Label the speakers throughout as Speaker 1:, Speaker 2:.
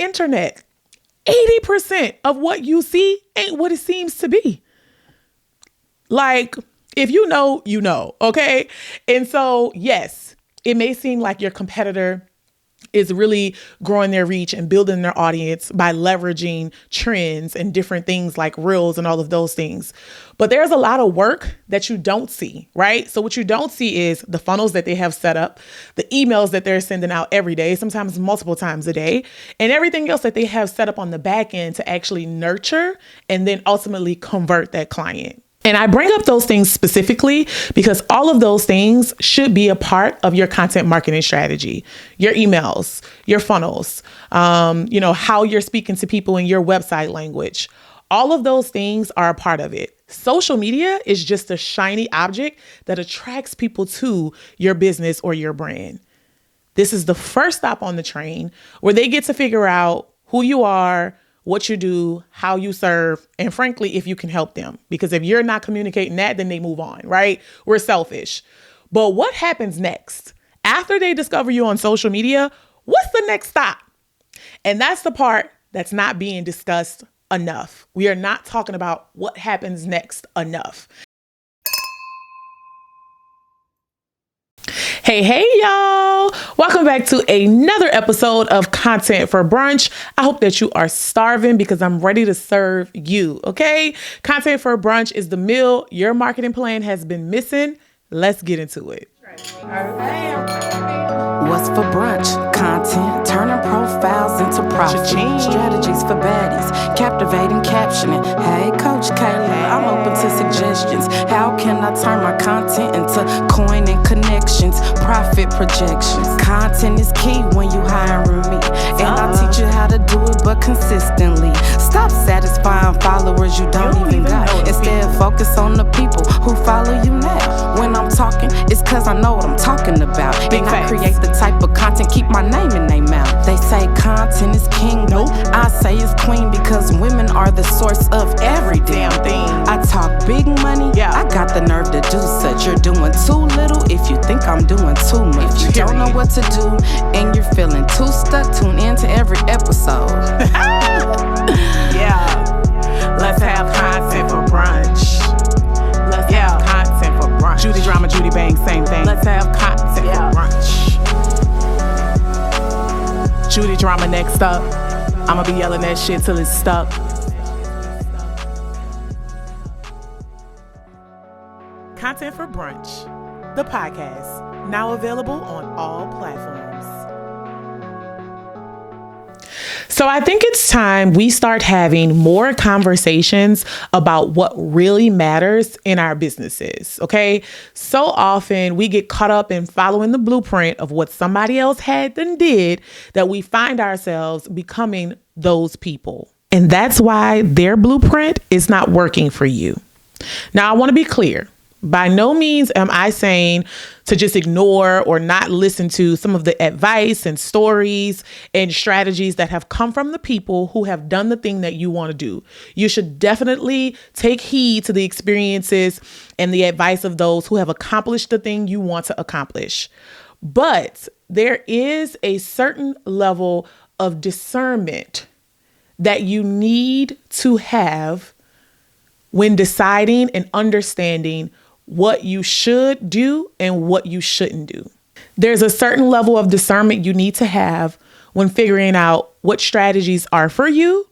Speaker 1: internet, 80% of what you see ain't what it seems to be. Like, if you know, you know, okay? And so, yes, it may seem like your competitor is really growing their reach and building their audience by leveraging trends and different things like reels and all of those things. But there's a lot of work that you don't see, right? So what you don't see is the funnels that they have set up, the emails that they're sending out every day, sometimes multiple times a day, and everything else that they have set up on the back end to actually nurture and then ultimately convert that client. And I bring up those things specifically because all of those things should be a part of your content marketing strategy, your emails, your funnels, how you're speaking to people in your website language. All of those things are a part of it. Social media is just a shiny object that attracts people to your business or your brand. This is the first stop on the train where they get to figure out who you are, what you do, how you serve, and frankly, if you can help them. Because if you're not communicating that, then they move on, right? We're selfish. But what happens next? After they discover you on social media, what's the next stop? And that's the part that's not being discussed enough. We are not talking about what happens next enough. Hey, y'all. Welcome back to another episode of Content for Brunch. I hope that you are starving because I'm ready to serve you, okay? Content for Brunch is the meal your marketing plan has been missing. Let's get into it.
Speaker 2: What's for brunch? Content, turning profiles into profit. Strategies for baddies, captivating captioning. Hey, Coach Kayla, I'm open to suggestions. How can I turn my content into coin and connections? Profit projections. Content is key when you hiring me, and I teach you how to do it, but consistently. Stop satisfying followers you don't even got. Instead, focus on the people who follow you now. When I'm talking, it's cause I know what I'm talking about. And I create the type of content, keep my name in their mouth. They say content is king, but I say it's queen because women are the source of every damn thing. I talk big money, I got the nerve to do such. You're doing too little if you think I'm doing too much. If you don't know what to do and you're feeling too stuck, tune in to every episode.
Speaker 1: Let's have content for brunch. Let's have content for brunch. Judy Drama, Judy Bang, same thing. Let's have content for brunch. Judy Drama next up. I'ma be yelling that shit till it's stuck. Content for Brunch, the podcast, now available on all platforms. So I think it's time we start having more conversations about what really matters in our businesses, okay? So often we get caught up in following the blueprint of what somebody else had and did that we find ourselves becoming those people. And that's why their blueprint is not working for you. Now, I want to be clear. By no means am I saying to just ignore or not listen to some of the advice and stories and strategies that have come from the people who have done the thing that you want to do. You should definitely take heed to the experiences and the advice of those who have accomplished the thing you want to accomplish. But there is a certain level of discernment that you need to have when deciding and understanding what you should do and what you shouldn't do. There's a certain level of discernment you need to have when figuring out what strategies are for you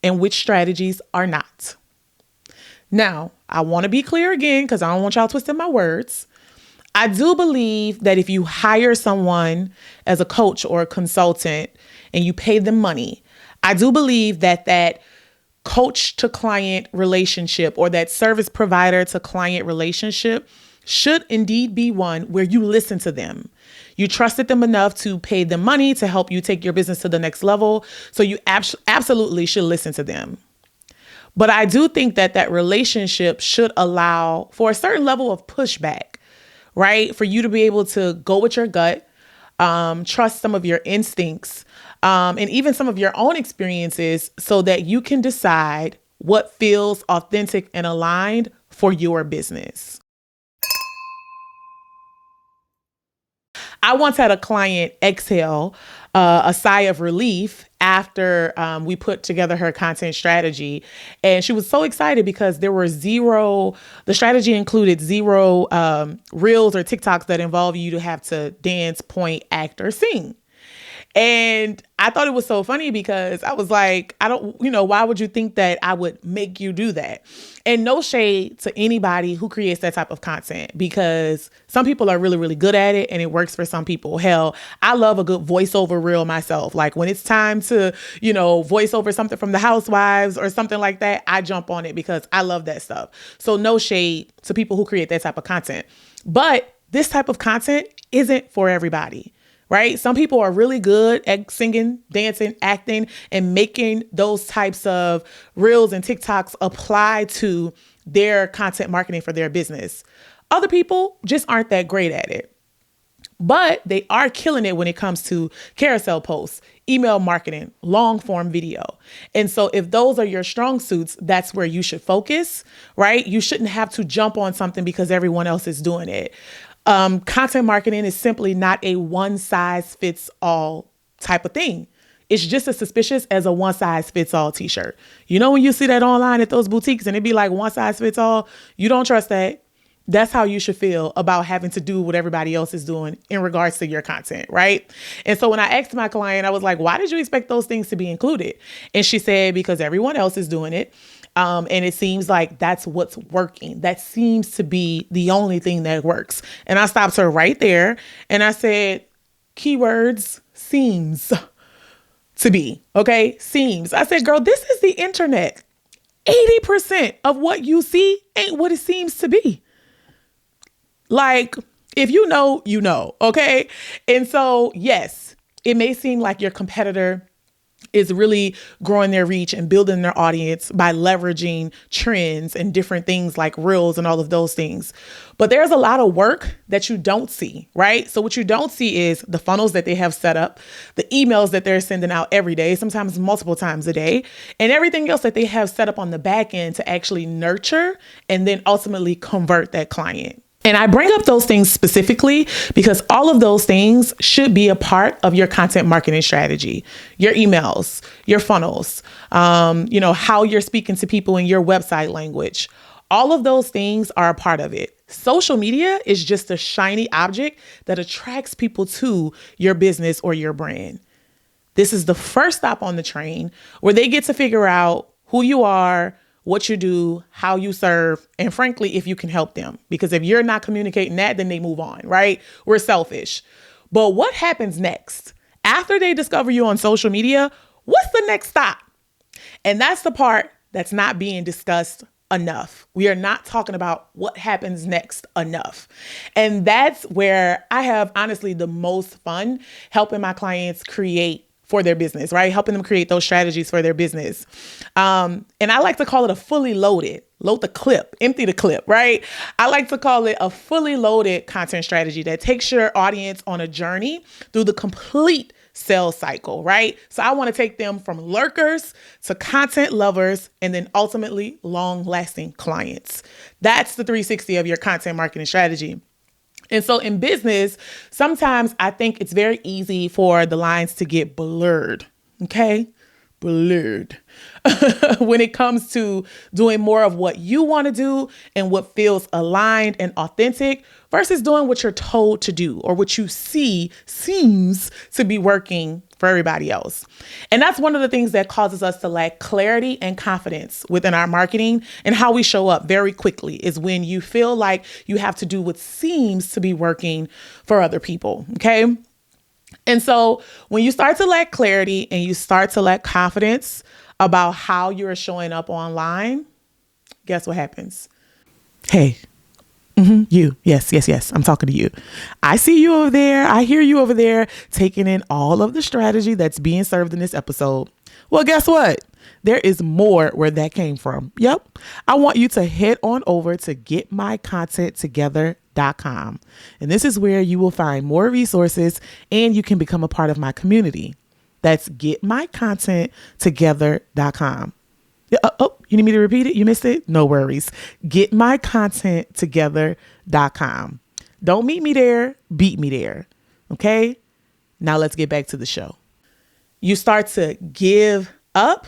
Speaker 1: and which strategies are not. Now, I want to be clear again because I don't want y'all twisting my words. I do believe that if you hire someone as a coach or a consultant and you pay them money, I do believe that coach to client relationship or that service provider to client relationship should indeed be one where you listen to them. You trusted them enough to pay them money to help you take your business to the next level. So you absolutely should listen to them. But I do think that relationship should allow for a certain level of pushback, right? For you to be able to go with your gut, trust some of your instincts, and even some of your own experiences so that you can decide what feels authentic and aligned for your business. I once had a client exhale a sigh of relief after we put together her content strategy. And she was so excited because the strategy included zero reels or TikToks that involve you to have to dance, point, act, or sing. And I thought it was so funny because I was like, why would you think that I would make you do that? And no shade to anybody who creates that type of content, because some people are really, really good at it and it works for some people. Hell, I love a good voiceover reel myself. Like when it's time to, voice over something from the Housewives or something like that, I jump on it because I love that stuff. So no shade to people who create that type of content. But this type of content isn't for everybody. Right? Some people are really good at singing, dancing, acting, and making those types of reels and TikToks apply to their content marketing for their business. Other people just aren't that great at it. But they are killing it when it comes to carousel posts, email marketing, long form video. And so if those are your strong suits, that's where you should focus, right? You shouldn't have to jump on something because everyone else is doing it. Content marketing is simply not a one size fits all type of thing. It's just as suspicious as a one size fits all t-shirt. When you see that online at those boutiques and it be like one size fits all, you don't trust that. That's how you should feel about having to do what everybody else is doing in regards to your content, right? And so when I asked my client, I was like, why did you expect those things to be included? And she said, because everyone else is doing it. And it seems like that's what's working. That seems to be the only thing that works. And I stopped her right there and I said, keywords, seems to be, okay? Seems. I said, girl, this is the internet. 80% of what you see ain't what it seems to be. Like, if you know, okay? And so, yes, it may seem like your competitor is really growing their reach and building their audience by leveraging trends and different things like reels and all of those things. But there's a lot of work that you don't see, right? So what you don't see is the funnels that they have set up, the emails that they're sending out every day, sometimes multiple times a day, and everything else that they have set up on the back end to actually nurture and then ultimately convert that client. And I bring up those things specifically because all of those things should be a part of your content marketing strategy, your emails, your funnels, how you're speaking to people in your website language. All of those things are a part of it. Social media is just a shiny object that attracts people to your business or your brand. This is the first stop on the train where they get to figure out who you are, what you do, how you serve, and frankly, if you can help them. Because if you're not communicating that, then they move on, right? We're selfish. But what happens next? After they discover you on social media, what's the next stop? And that's the part that's not being discussed enough. We are not talking about what happens next enough. And that's where I have honestly the most fun helping my clients create for their business, right? Helping them create those strategies for their business. And I like to call it a fully loaded, load the clip, empty the clip, right? I like to call it a fully loaded content strategy that takes your audience on a journey through the complete sales cycle, right? So I want to take them from lurkers to content lovers and then ultimately long-lasting clients. That's the 360 of your content marketing strategy. And so in business, sometimes I think it's very easy for the lines to get blurred, okay? Blurred when it comes to doing more of what you want to do and what feels aligned and authentic versus doing what you're told to do or what you see seems to be working for everybody else. And that's one of the things that causes us to lack clarity and confidence within our marketing and how we show up very quickly is when you feel like you have to do what seems to be working for other people, okay? And so when you start to lack clarity and you start to lack confidence about how you're showing up online, guess what happens? Hey, you. Yes. I'm talking to you. I see you over there. I hear you over there taking in all of the strategy that's being served in this episode. Well, guess what? There is more where that came from. Yep. I want you to head on over to getmycontenttogether.com. And this is where you will find more resources and you can become a part of my community. That's getmycontenttogether.com. Oh, you need me to repeat it? You missed it? No worries. Getmycontenttogether.com. Don't meet me there. Beat me there. Okay? Now let's get back to the show. You start to give up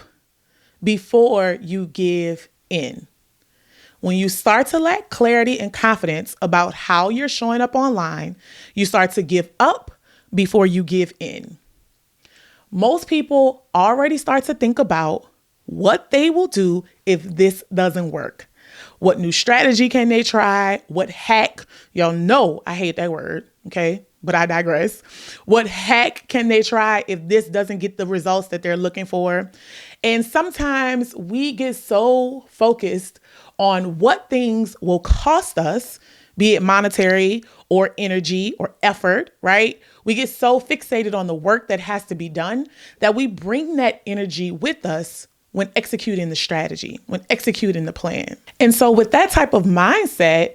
Speaker 1: before you give in. When you start to lack clarity and confidence about how you're showing up online, you start to give up before you give in. Most people already start to think about what they will do if this doesn't work. What new strategy can they try? What hack? Y'all know I hate that word, okay? But I digress. What hack can they try if this doesn't get the results that they're looking for? And sometimes we get so focused on what things will cost us, be it monetary or energy or effort, right? We get so fixated on the work that has to be done that we bring that energy with us when executing the strategy, when executing the plan. And so with that type of mindset,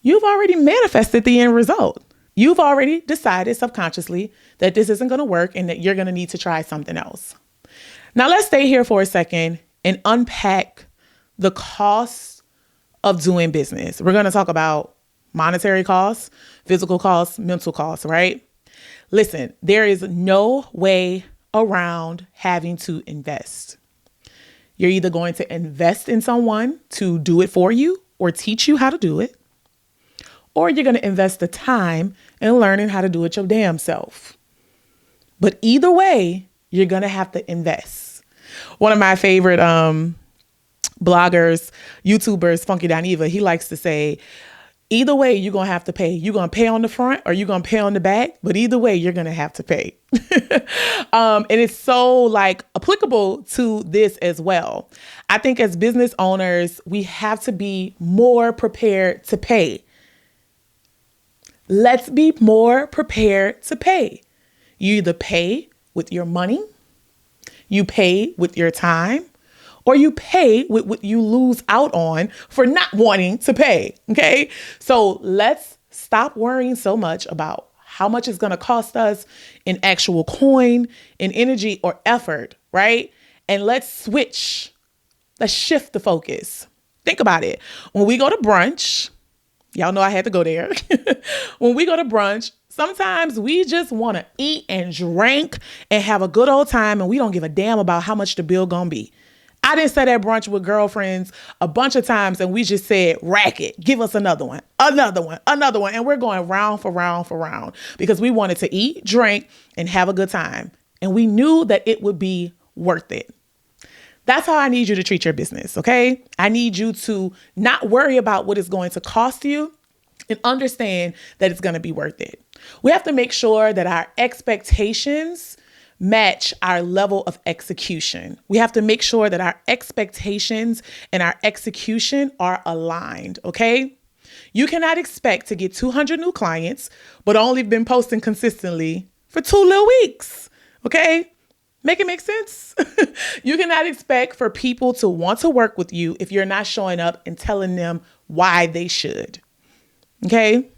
Speaker 1: you've already manifested the end result. You've already decided subconsciously that this isn't going to work and that you're going to need to try something else. Now let's stay here for a second and unpack the cost of doing business. We're going to talk about monetary costs, physical costs, mental costs, right? Listen, there is no way around having to invest. You're either going to invest in someone to do it for you or teach you how to do it, or you're going to invest the time in learning how to do it your damn self. But either way, you're going to have to invest. One of my favorite bloggers, YouTubers, Funky Dineva, he likes to say, either way, you're going to have to pay. You're going to pay on the front or you're going to pay on the back, but either way, you're going to have to pay. And it's so like applicable to this as well. I think as business owners, we have to be more prepared to pay. Let's be more prepared to pay. You either pay with your money, you pay with your time, or you pay with what you lose out on for not wanting to pay. Okay. So let's stop worrying so much about how much it's going to cost us in actual coin, in energy or effort, right? And let's shift the focus. Think about it. When we go to brunch, y'all know I had to go there. When we go to brunch, sometimes we just want to eat and drink and have a good old time, and we don't give a damn about how much the bill gonna be. I didn't sit at brunch with girlfriends a bunch of times and we just said, rack it, give us another one. And we're going round for round because we wanted to eat, drink, and have a good time. And we knew that it would be worth it. That's how I need you to treat your business, okay? I need you to not worry about what it's going to cost you and understand that it's going to be worth it. We have to make sure that our expectations match our level of execution. We have to make sure that our expectations and our execution are aligned, okay? You cannot expect to get 200 new clients, but only been posting consistently for 2 little weeks, okay? Make it make sense? You cannot expect for people to want to work with you if you're not showing up and telling them why they should, okay?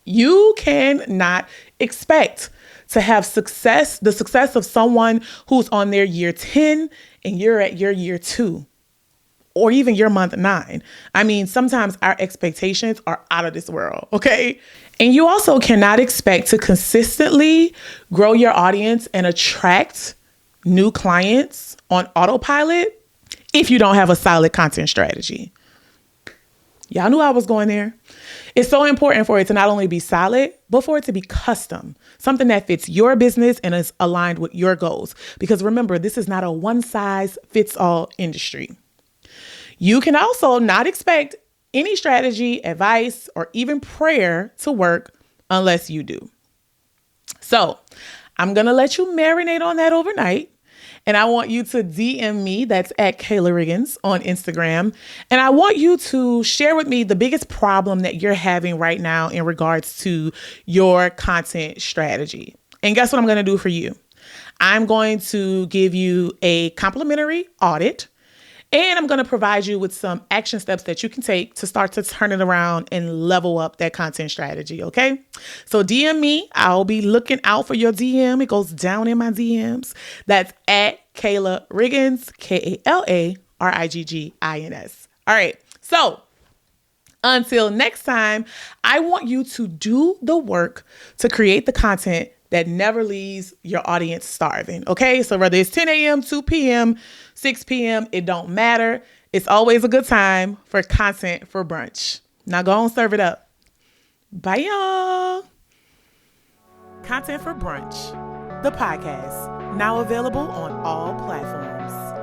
Speaker 1: You cannot expect to have success, the success of someone who's on their year 10 and you're at your year 2 or even your month 9. I mean, sometimes our expectations are out of this world, okay? And you also cannot expect to consistently grow your audience and attract new clients on autopilot if you don't have a solid content strategy. Y'all knew I was going there. It's so important for it to not only be solid, but for it to be custom, something that fits your business and is aligned with your goals. Because remember, this is not a one-size-fits-all industry. You can also not expect any strategy, advice, or even prayer to work unless you do. So I'm going to let you marinate on that overnight. And I want you to DM me, that's at Kayla Riggins on Instagram. And I want you to share with me the biggest problem that you're having right now in regards to your content strategy. And guess what I'm going to do for you? I'm going to give you a complimentary audit. And I'm going to provide you with some action steps that you can take to start to turn it around and level up that content strategy, okay? So DM me. I'll be looking out for your DM. It goes down in my DMs. That's at Kayla Riggins, KALARIGGINS. All right. So Until next time, I want you to do the work to create the content that never leaves your audience starving. Okay, so whether it's 10 a.m., 2 p.m., 6 p.m., it don't matter. It's always a good time for content for brunch. Now go and serve it up. Bye, y'all. Content for Brunch, the podcast, now available on all platforms.